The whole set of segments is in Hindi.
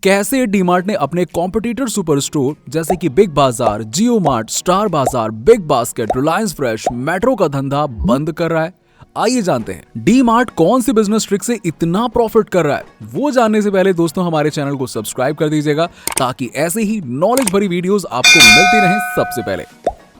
कैसे डीमार्ट ने अपने कॉम्पिटिटर सुपर स्टोर जैसे कि बिग बाजार, जियो मार्ट, स्टार बाजार, big basket, Reliance fresh, metro का धंधा बंद कर रहा है। आइए जानते हैं डी मार्ट कौन सी बिजनेस ट्रिक से इतना प्रॉफिट कर रहा है। वो जानने से पहले दोस्तों हमारे चैनल को सब्सक्राइब कर दीजिएगा ताकि ऐसे ही नॉलेज भरी वीडियोस आपको मिलती रहें सबसे पहले।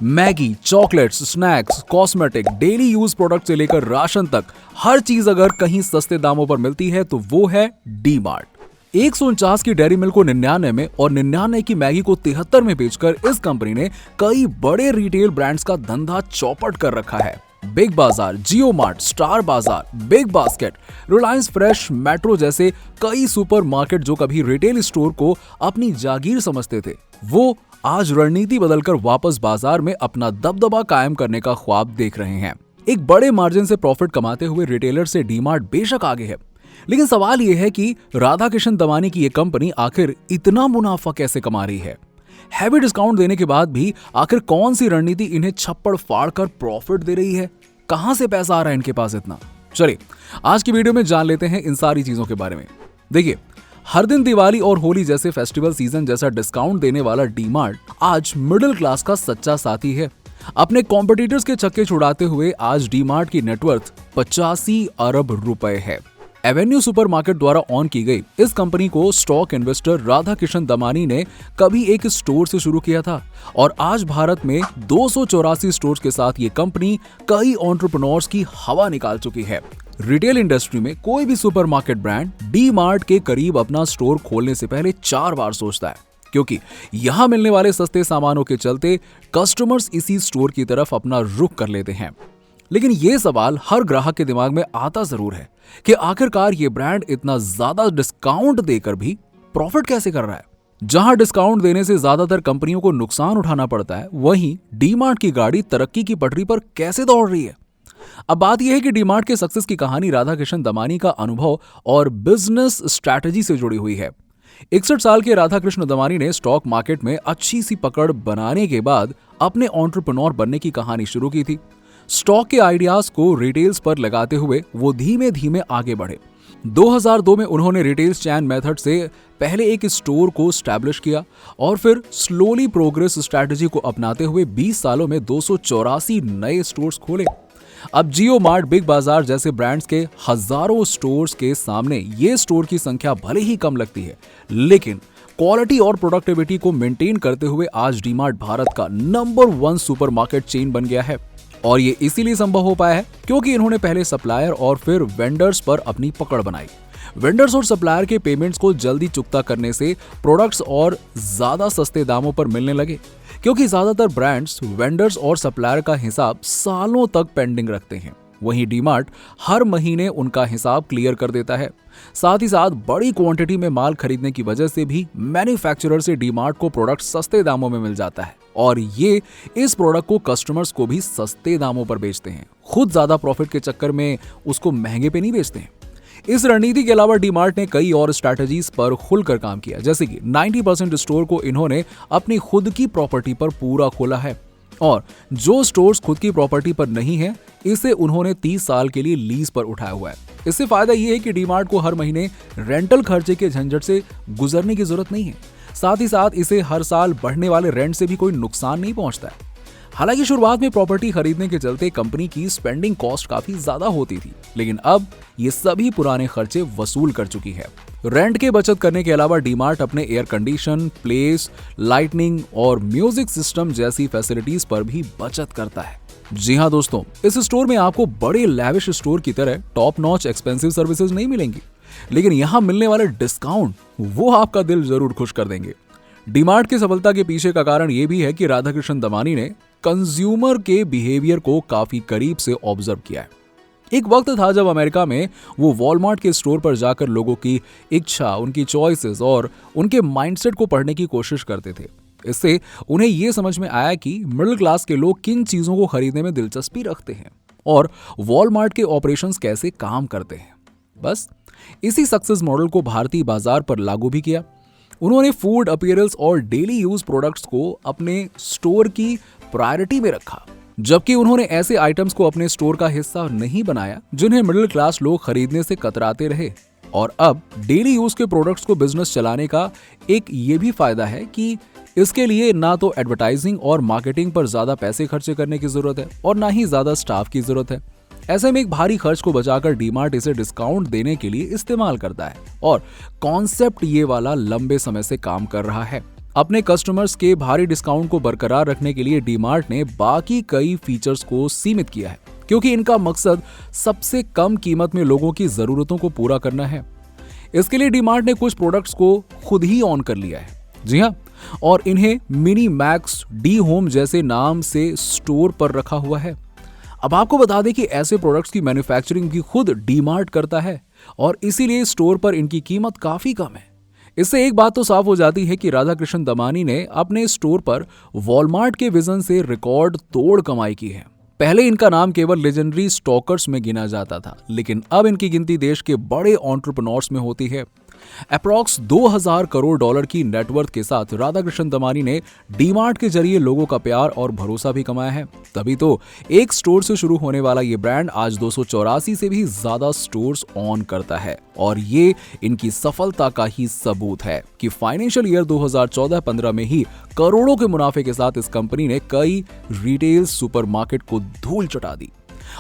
Maggi, chocolates, snacks, cosmetic, daily use product से लेकर राशन तक हर चीज अगर कहीं सस्ते दामों पर मिलती है तो वो है डी मार्ट। 149 की डेयरी मिल्क को 99 में और 99 की मैगी को 73 में बेचकर इस कंपनी ने कई बड़े रिटेल ब्रांड्स का धंधा चौपट कर रखा है। बिग बाजार, जियो मार्ट, स्टार बाजार, big basket, Reliance fresh, metro जैसे कई सुपरमार्केट जो कभी रिटेल स्टोर को अपनी जागीर समझते थे, वो आज रणनीति बदलकर वापस बाजार में अपना दबदबा कायम करने का ख्वाब देख रहे हैं। एक बड़े मार्जिन से प्रॉफिट कमाते हुए रिटेलर से डीमार्ट बेशक आगे है, लेकिन सवाल यह है कि राधाकिशन दमानी की यह कंपनी आखिर इतना मुनाफा कैसे कमा रही है। हैवी डिस्काउंट देने के बाद भी आखिर कौन सी रणनीति इन्हें छप्पड़ फाड़ कर प्रॉफिट दे रही है, कहां से पैसा आ रहा है इनके पास इतना। चलिए आज की वीडियो में जान लेते हैं इन सारी चीजों के बारे में। देखिए, हर दिन दिवाली और होली जैसे फेस्टिवल सीजन जैसा डिस्काउंट देने वाला डीमार्ट आज मिडिल क्लास का सच्चा साथी है। अपने कॉम्पिटिटर्स के छक्के छुड़ाते हुए आज डीमार्ट की नेटवर्थ 85 अरब रुपए है। एवेन्यू सुपरमार्केट द्वारा ऑन की गई इस कंपनी को स्टॉक इन्वेस्टर राधाकिशन दमानी ने कभी एक स्टोर से शुरू किया था और आज भारत में 284 स्टोर्स के साथ ये कंपनी कई एंटरप्रेन्योर्स की हवा निकाल चुकी है। रिटेल इंडस्ट्री में कोई भी सुपरमार्केट ब्रांड डी मार्ट के करीब अपना स्टोर खोलने से पहले 4 बार सोचता है, क्योंकि यहां मिलने वाले सस्ते सामानों के चलते कस्टमर्स इसी स्टोर की तरफ अपना रुख कर लेते हैं। लेकिन ये सवाल हर ग्राहक के दिमाग में आता जरूर है कि आखिरकार ये ब्रांड इतना ज्यादा डिस्काउंट देकर भी प्रॉफिट कैसे कर रहा है। जहां डिस्काउंट देने से ज्यादातर कंपनियों को नुकसान उठाना पड़ता है, वहीं डीमार्ट की गाड़ी तरक्की की पटरी पर कैसे दौड़ रही है। अब बात यह है कि डीमार्ट के सक्सेस की कहानी राधाकिशन दमानी का अनुभव और बिजनेस स्ट्रैटेजी से जुड़ी हुई है। 61 साल के राधाकृष्ण दमानी ने स्टॉक मार्केट में अच्छी सी पकड़ बनाने के बाद अपने एंटरप्रेन्योर बनने की कहानी शुरू की थी। स्टॉक के आइडियाज को रिटेल्स पर लगाते हुए वो धीमे धीमे आगे बढ़े। 2002 में उन्होंने रिटेल चैन मेथड से पहले एक स्टोर को स्टैब्लिश किया और फिर स्लोली प्रोग्रेस स्ट्रैटेजी को अपनाते हुए 20 सालों में 284 नए स्टोर्स खोले। अब जियो मार्ट, बिग बाजार जैसे ब्रांड्स के हजारों स्टोर्स के सामने ये स्टोर की संख्या भले ही कम लगती है, लेकिन क्वालिटी और प्रोडक्टिविटी को मेंटेन करते हुए आज डीमार्ट भारत का नंबर 1 सुपरमार्केट चेन बन गया है। और ये इसीलिए संभव हो पाया है क्योंकि इन्होंने पहले सप्लायर और फिर वेंडर्स पर अपनी पकड़ बनाई। वेंडर्स और सप्लायर के पेमेंट्स को जल्दी चुकता करने से प्रोडक्ट्स और ज्यादा सस्ते दामों पर मिलने लगे, क्योंकि ज्यादातर ब्रांड्स वेंडर्स और सप्लायर का हिसाब सालों तक पेंडिंग रखते हैं। वहीं डीमार्ट हर महीने उनका हिसाब क्लियर कर देता है। साथ ही साथ बड़ी क्वांटिटी में माल खरीदने की वजह से भी मैन्युफैक्चरर से डीमार्ट को प्रोडक्ट सस्ते दामों में मिल जाता है और ये इस प्रोडक्ट को कस्टमर्स को भी सस्ते दामों पर बेचते हैं। खुद ज्यादा प्रॉफिट के चक्कर में उसको महंगे पे नहीं बेचते हैं। इस रणनीति के अलावा डीमार्ट ने कई और स्ट्रैटेजीज पर खुलकर काम किया, जैसे कि 90% स्टोर को इन्होंने अपनी खुद की प्रॉपर्टी पर पूरा खोला है और जो स्टोर्स खुद की प्रॉपर्टी पर नहीं है इसे उन्होंने 30 साल के लिए लीज पर उठाया हुआ है। इससे फायदा यह है कि डीमार्ट को हर महीने रेंटल खर्चे के झंझट से गुजरने की जरूरत नहीं है। साथ ही साथ इसे हर साल बढ़ने वाले रेंट से भी कोई नुकसान नहीं पहुंचता है। हालांकि शुरुआत में प्रॉपर्टी खरीदने के चलते कंपनी की स्पेंडिंग कॉस्ट काफी ज्यादा होती थी, लेकिन अब ये सभी पुराने खर्चे वसूल कर चुकी है। रेंट के बचत करने के अलावा डीमार्ट अपने एयर कंडीशन, प्लेस, लाइटनिंग और म्यूजिक सिस्टम जैसी फैसिलिटीज पर भी बचत करता है। जी हाँ दोस्तों, इस स्टोर में आपको बड़े लैविश स्टोर की तरह टॉप नॉच एक्सपेंसिव सर्विसेज नहीं मिलेंगी, लेकिन यहाँ मिलने वाले डिस्काउंट वो आपका दिल जरूर खुश कर देंगे। डीमार्ट की सफलता के पीछे का कारण ये भी है कि राधाकिशन दमानी ने कंज्यूमर के बिहेवियर को काफी करीब से ऑब्जर्व किया है। एक वक्त था जब अमेरिका में वो वॉलमार्ट के स्टोर पर जाकर लोगों की इच्छा, उनकी चॉइसेस और उनके माइंडसेट को पढ़ने की कोशिश करते थे। इससे उन्हें ये समझ में आया कि मिडिल क्लास के लोग किन चीजों को खरीदने में दिलचस्पी रखते हैं और वॉलमार्ट के ऑपरेशंस कैसे काम करते हैं। बस इसी सक्सेस मॉडल को भारतीय बाजार पर लागू भी किया। उन्होंने फूड, अपीयरेंस और डेली यूज प्रोडक्ट्स को अपने स्टोर की प्रायोरिटी में रखा, जबकि उन्होंने ऐसे आइटम्स को अपने स्टोर का हिस्सा नहीं बनाया जिन्हें मिडिल क्लास लोग खरीदने से कतराते रहे। और अब डेली यूज के प्रोडक्ट्स को बिजनेस चलाने का एक ये भी फायदा है कि इसके लिए ना तो एडवर्टाइजिंग और मार्केटिंग पर ज्यादा पैसे खर्चे करने की जरूरत है और ना ही ज्यादा स्टाफ की जरूरत है। ऐसे में एक भारी खर्च को बचाकर डीमार्ट इसे डिस्काउंट देने के लिए इस्तेमाल करता है और कॉन्सेप्ट ये वाला लंबे समय से काम कर रहा है। अपने कस्टमर्स के भारी डिस्काउंट को बरकरार रखने के लिए डीमार्ट ने बाकी कई फीचर्स को सीमित किया है, क्योंकि इनका मकसद सबसे कम कीमत में लोगों की जरूरतों को पूरा करना है। इसके लिए डीमार्ट ने कुछ प्रोडक्ट्स को खुद ही ऑन कर लिया है, जी हाँ, और इन्हें मिनी मैक्स डी होम जैसे नाम से स्टोर पर रखा हुआ है। अब आपको बता दें कि ऐसे प्रोडक्ट्स की मैन्युफैक्चरिंग भी खुद डीमार्ट करता है और इसीलिए स्टोर पर इनकी कीमत काफी कम है। इससे एक बात तो साफ हो जाती है कि राधाकृष्ण दमानी ने अपने स्टोर पर वॉलमार्ट के विजन से रिकॉर्ड तोड़ कमाई की है। पहले इनका नाम केवल लेजेंडरी स्टॉकर्स में गिना जाता था, लेकिन अब इनकी गिनती देश के बड़े एंटरप्रेन्योर्स में होती है। अप्रॉक्स 2000 करोड़ डॉलर की नेटवर्थ के साथ राधाकृष्ण दमानी ने डीमार्ट के जरिए लोगों का प्यार और भरोसा भी कमाया है। तभी तो एक स्टोर से शुरू होने वाला ये ब्रांड आज 284 से भी ज्यादा स्टोर्स ऑन करता है और ये इनकी सफलता का ही सबूत है कि फाइनेंशियल ईयर 2014-15 में ही करोड़ों के मुनाफे के साथ इस कंपनी ने कई रिटेल सुपरमार्केट को धूल चटा दी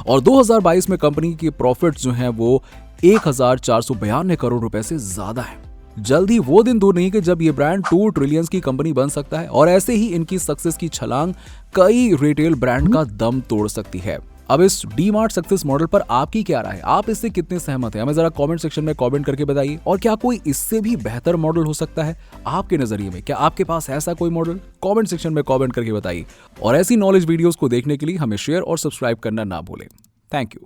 और 2022 में कंपनी की प्रॉफिट जो है वो 1492 करोड़ रुपए से ज्यादा है। जल्द ही वो दिन दूर नहीं कि जब ये ब्रांड 2 ट्रिलियंस की कंपनी बन सकता है और ऐसे ही इनकी सक्सेस की छलांग कई रिटेल ब्रांड का दम तोड़ सकती है। अब इस डीमार्ट सक्सेस मॉडल पर आपकी क्या राय है? आप इससे कितने सहमत हैं? हमें जरा कमेंट सेक्शन में कमेंट करके बताइए। और क्या कोई इससे भी बेहतर मॉडल हो सकता है आपके नजरिए में? क्या आपके पास ऐसा कोई मॉडल? कमेंट सेक्शन में कमेंट करके बताइए और ऐसी नॉलेज वीडियोस को देखने के लिए हमें शेयर और सब्सक्राइब करना ना भूलें। Thank you.